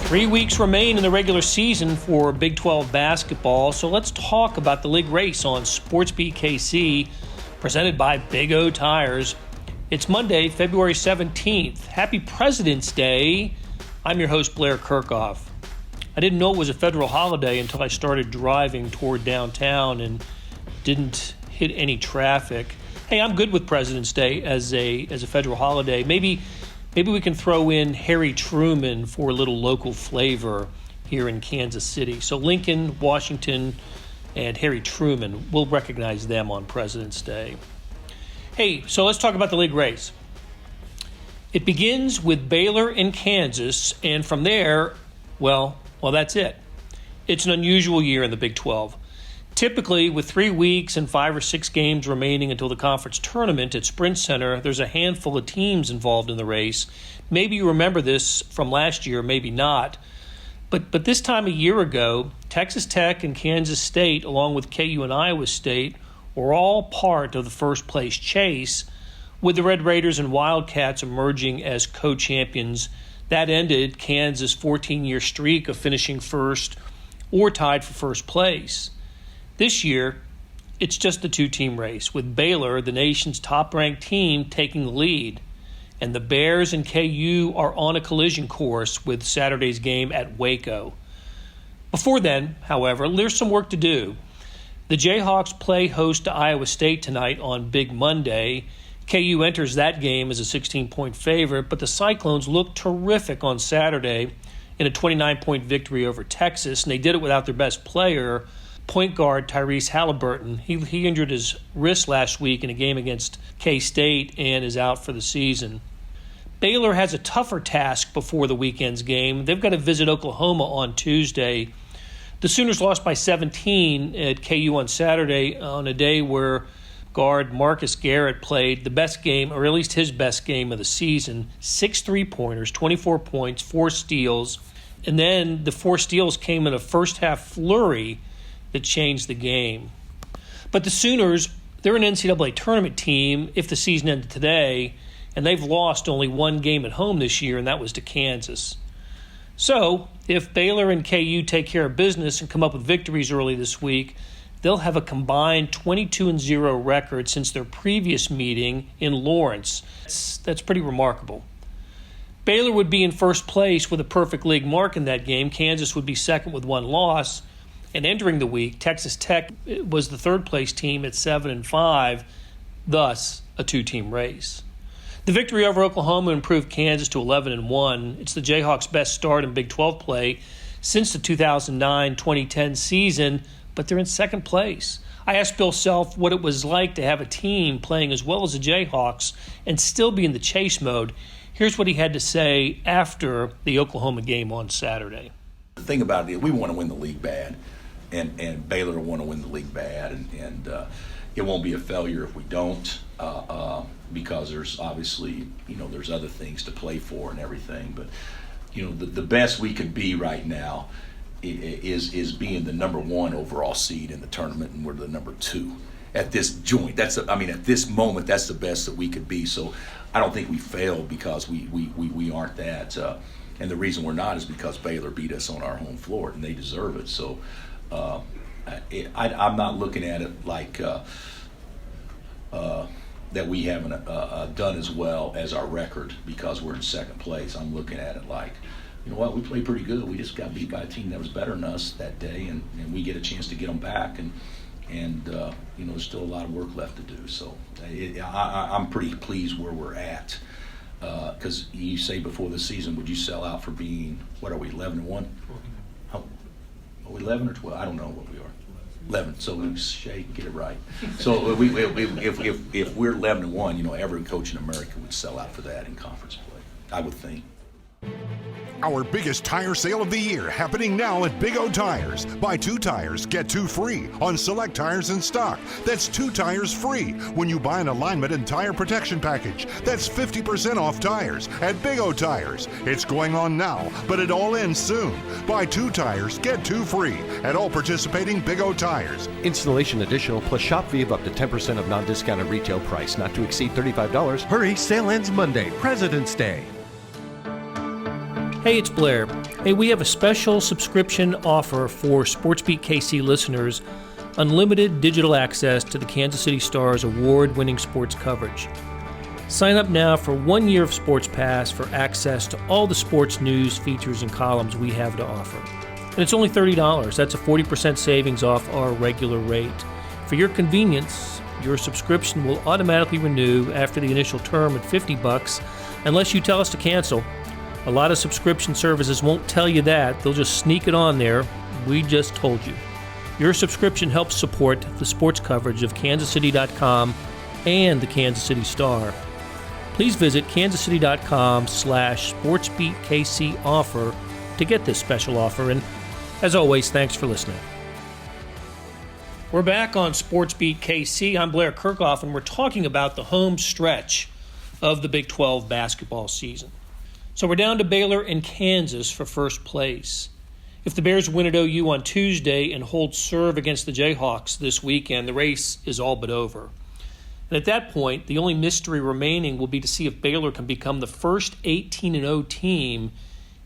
3 weeks remain in the regular season for Big 12 basketball, so let's talk about the league race on SportsBeat KC, presented by Big O Tires. It's Monday, February 17th. Happy President's Day. I'm your host, Blair Kirchhoff. I didn't know it was a federal holiday until I started driving toward downtown and didn't hit any traffic. Hey, I'm good with President's Day as a federal holiday. Maybe we can throw in Harry Truman for a little local flavor here in Kansas City. So Lincoln, Washington, and Harry Truman, we'll recognize them on President's Day. Hey, so let's talk about the league race. It begins with Baylor and Kansas, and from there, well, that's it. It's an unusual year in the Big 12. Typically, with 3 weeks and 5 or 6 games remaining until the conference tournament at Sprint Center, there's a handful of teams involved in the race. Maybe you remember this from last year, maybe not. But this time a year ago, Texas Tech and Kansas State, along with KU and Iowa State, were all part of the first place chase, with the Red Raiders and Wildcats emerging as co-champions. That ended Kansas' 14-year streak of finishing first or tied for first place. This year, it's just a two-team race, with Baylor, the nation's top-ranked team, taking the lead. And the Bears and KU are on a collision course with Saturday's game at Waco. Before then, however, there's some work to do. The Jayhawks play host to Iowa State tonight on Big Monday. KU enters that game as a 16-point favorite, but the Cyclones looked terrific on Saturday in a 29-point victory over Texas, and they did it without their best player, point guard Tyrese Halliburton. He injured his wrist last week in a game against K-State and is out for the season. Baylor has a tougher task before the weekend's game. They've got to visit Oklahoma on Tuesday. The Sooners lost by 17 at KU on Saturday on a day where guard Marcus Garrett played the best game, or at least his best game of the season. 6 3-pointers, 24 points, 4 steals. And then the 4 steals came in a first-half flurry that changed the game. But the Sooners, they're an NCAA tournament team if the season ended today, and they've lost only 1 game at home this year, and that was to Kansas. So, if Baylor and KU take care of business and come up with victories early this week, they'll have a combined 22-0 record since their previous meeting in Lawrence. That's pretty remarkable. Baylor would be in first place with a perfect league mark in that game. Kansas would be second with 1 loss. And entering the week, Texas Tech was the third-place team at 7-5, thus a two-team race. The victory over Oklahoma improved Kansas to 11-1. It's the Jayhawks' best start in Big 12 play since the 2009-2010 season, but they're in second place. I asked Bill Self what it was like to have a team playing as well as the Jayhawks and still be in the chase mode. Here's what he had to say after the Oklahoma game on Saturday. The thing about it is we want to win the league bad. And Baylor will want to win the league bad, and it won't be a failure if we don't, because there's obviously, there's other things to play for and everything. But, the best we could be right now is being the number 1 overall seed in the tournament, and we're the number 2 at this joint. At this moment, that's the best that we could be. So I don't think we failed because we aren't that. And the reason we're not is because Baylor beat us on our home floor, and they deserve it. So. I'm not looking at it like that we haven't done as well as our record because we're in second place. I'm looking at it like, you know what, we played pretty good. We just got beat by a team that was better than us that day, and we get a chance to get them back. And there's still a lot of work left to do. So I'm pretty pleased where we're at. Because you say before the season, would you sell out for being, what are we, 11-1? Are we 11 or 12? I don't know what we are. 11. So we shake, get it right. So if we're 11-1, every coach in America would sell out for that in conference play, I would think. Our biggest tire sale of the year happening now at Big O Tires. Buy 2 tires, get 2 free on select tires in stock. That's 2 tires free when you buy an alignment and tire protection package. That's 50% off tires at Big O Tires. It's going on now, but it all ends soon. Buy 2 tires, get 2 free at all participating Big O Tires. Installation additional plus shop fee of up to 10% of non-discounted retail price, not to exceed $35. Hurry, sale ends Monday, President's Day. Hey, it's Blair. Hey, we have a special subscription offer for SportsBeat KC listeners, unlimited digital access to the Kansas City Star's award-winning sports coverage. Sign up now for 1 year of Sports Pass for access to all the sports news, features, and columns we have to offer. And it's only $30. That's a 40% savings off our regular rate. For your convenience, your subscription will automatically renew after the initial term at $50 unless you tell us to cancel. A lot of subscription services won't tell you that. They'll just sneak it on there. We just told you. Your subscription helps support the sports coverage of kansascity.com and the Kansas City Star. Please visit kansascity.com/SportsBeatKC offer to get this special offer. And as always, thanks for listening. We're back on SportsBeat KC. I'm Blair Kirchhoff, and we're talking about the home stretch of the Big 12 basketball season. So we're down to Baylor and Kansas for first place. If the Bears win at OU on Tuesday and hold serve against the Jayhawks this weekend, the race is all but over. And at that point, the only mystery remaining will be to see if Baylor can become the first 18-0 team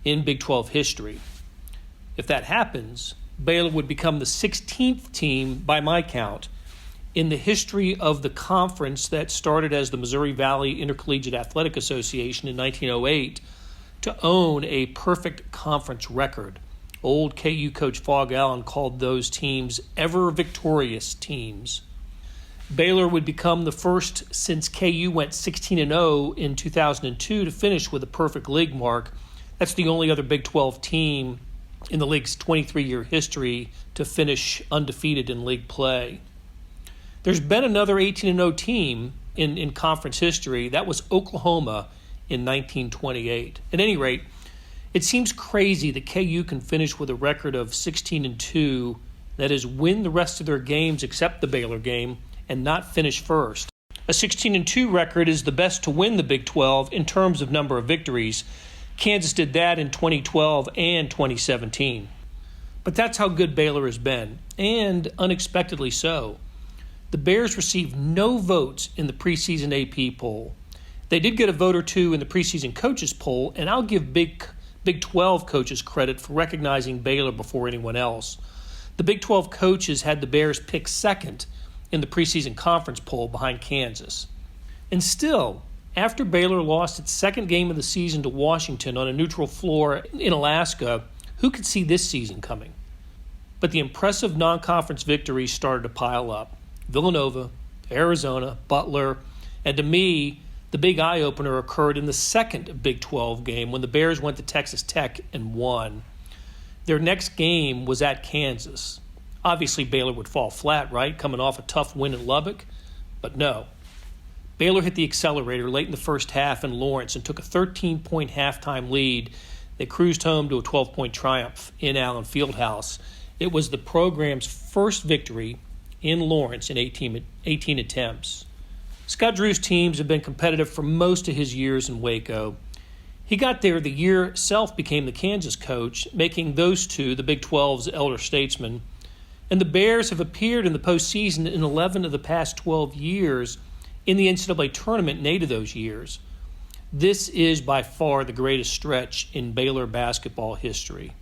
in Big 12 history. If that happens, Baylor would become the 16th team, by my count, in the history of the conference that started as the Missouri Valley Intercollegiate Athletic Association in 1908 to own a perfect conference record. Old KU coach Fog Allen called those teams ever-victorious teams. Baylor would become the first since KU went 16-0 in 2002 to finish with a perfect league mark. That's the only other Big 12 team in the league's 23-year history to finish undefeated in league play. There's been another 18-0 team in conference history. That was Oklahoma in 1928. At any rate, it seems crazy that KU can finish with a record of 16-2, that is, win the rest of their games except the Baylor game, and not finish first. A 16-2 record is the best to win the Big 12 in terms of number of victories. Kansas did that in 2012 and 2017. But that's how good Baylor has been, and unexpectedly so. The Bears received no votes in the preseason AP poll. They did get a vote or two in the preseason coaches poll, and I'll give Big 12 coaches credit for recognizing Baylor before anyone else. The Big 12 coaches had the Bears pick second in the preseason conference poll behind Kansas. And still, after Baylor lost its second game of the season to Washington on a neutral floor in Alaska, who could see this season coming? But the impressive non-conference victories started to pile up. Villanova, Arizona, Butler, and to me, the big eye-opener occurred in the second Big 12 game when the Bears went to Texas Tech and won. Their next game was at Kansas. Obviously, Baylor would fall flat, right, coming off a tough win in Lubbock? But no. Baylor hit the accelerator late in the first half in Lawrence and took a 13-point halftime lead. They cruised home to a 12-point triumph in Allen Fieldhouse. It was the program's first victory in Lawrence in 18 attempts. Scott Drew's teams have been competitive for most of his years in Waco. He got there the year Self became the Kansas coach, making those two the Big 12's elder statesmen. And the Bears have appeared in the postseason in 11 of the past 12 years in the NCAA tournament in 8 of those years. This is by far the greatest stretch in Baylor basketball history.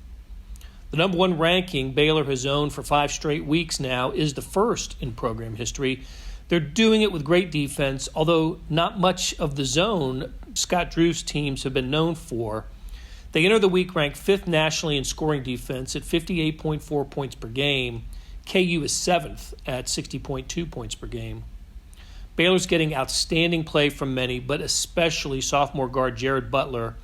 The number one ranking Baylor has owned for 5 straight weeks now is the first in program history. They're doing it with great defense, although not much of the zone Scott Drew's teams have been known for. They enter the week ranked 5th nationally in scoring defense at 58.4 points per game. KU is 7th at 60.2 points per game. Baylor's getting outstanding play from many, but especially sophomore guard Jared Butler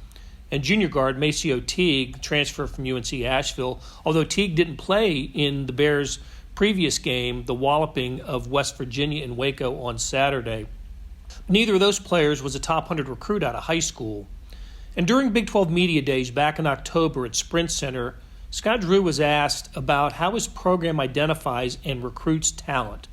and junior guard Maceo Teague, transfer from UNC Asheville, although Teague didn't play in the Bears' previous game, the walloping of West Virginia in Waco on Saturday. Neither of those players was a top 100 recruit out of high school. And during Big 12 Media Days back in October at Sprint Center, Scott Drew was asked about how his program identifies and recruits talent.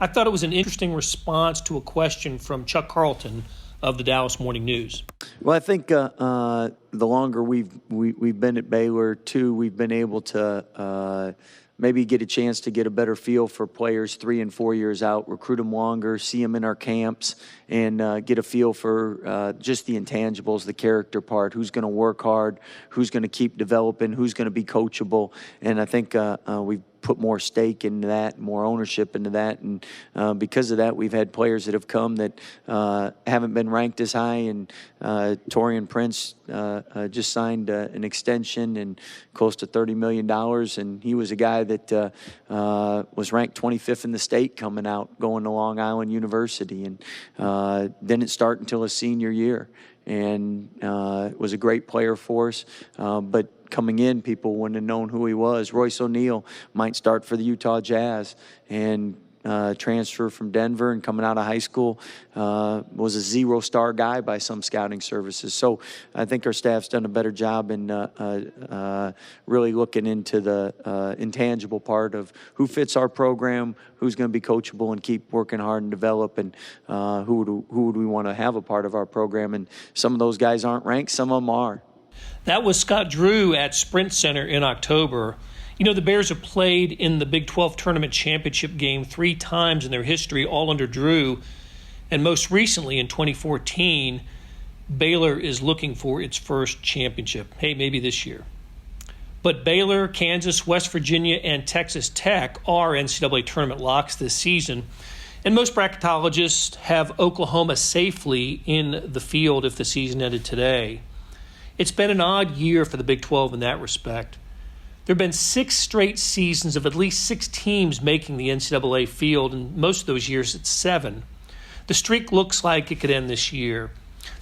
I thought it was an interesting response to a question from Chuck Carlton of the Dallas Morning News. Well, I think the longer we've been at Baylor, too, we've been able to maybe get a chance to get a better feel for players 3 and 4 years out, recruit them longer, see them in our camps, and get a feel for just the intangibles, the character part, who's going to work hard, who's going to keep developing, who's going to be coachable. And I think we've put more stake into that, more ownership into that, and because of that, we've had players that have come that haven't been ranked as high, and Torian Prince just signed an extension and close to $30 million, and he was a guy that was ranked 25th in the state coming out, going to Long Island University, and didn't start until his senior year, and was a great player for us, but coming in, people wouldn't have known who he was. Royce O'Neal might start for the Utah Jazz and transfer from Denver, and coming out of high school was a 0-star guy by some scouting services. So I think our staff's done a better job in really looking into the intangible part of who fits our program, who's going to be coachable and keep working hard and develop, and who would we want to have a part of our program. And some of those guys aren't ranked, some of them are. That was Scott Drew at Sprint Center in October. You know, the Bears have played in the Big 12 Tournament Championship game 3 times in their history, all under Drew. And most recently in 2014, Baylor is looking for its first championship. Hey, maybe this year. But Baylor, Kansas, West Virginia, and Texas Tech are NCAA tournament locks this season. And most bracketologists have Oklahoma safely in the field if the season ended today. It's been an odd year for the Big 12 in that respect. There have been 6 straight seasons of at least 6 teams making the NCAA field, and most of those years it's 7. The streak looks like it could end this year.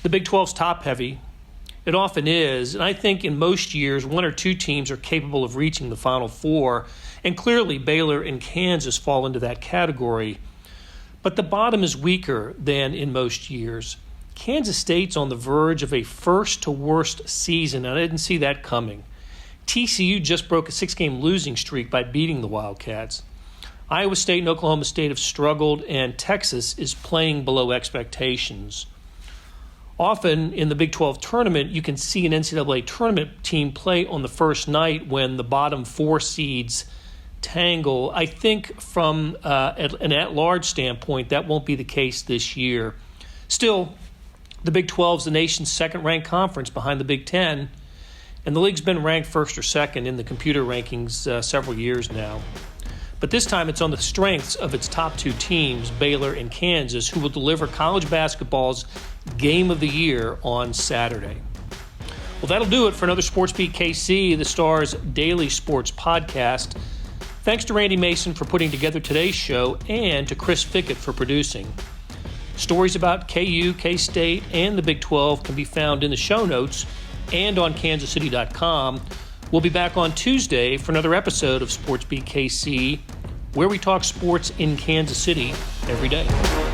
The Big 12's top-heavy. It often is, and I think in most years 1 or 2 teams are capable of reaching the Final Four, and clearly Baylor and Kansas fall into that category. But the bottom is weaker than in most years. Kansas State's on the verge of a first-to-worst season, and I didn't see that coming. TCU just broke a 6-game losing streak by beating the Wildcats. Iowa State and Oklahoma State have struggled, and Texas is playing below expectations. Often in the Big 12 tournament, you can see an NCAA tournament team play on the first night when the bottom 4 seeds tangle. I think from an at-large standpoint, that won't be the case this year. Still, the Big 12 is the nation's second-ranked conference behind the Big 10, and the league's been ranked first or second in the computer rankings several years now. But this time it's on the strengths of its top 2 teams, Baylor and Kansas, who will deliver college basketball's Game of the Year on Saturday. Well, that'll do it for another SportsBeat KC, the Star's daily sports podcast. Thanks to Randy Mason for putting together today's show, and to Chris Fickett for producing. Stories about KU, K-State, and the Big 12 can be found in the show notes and on kansascity.com. We'll be back on Tuesday for another episode of SportsBeat KC, where we talk sports in Kansas City every day.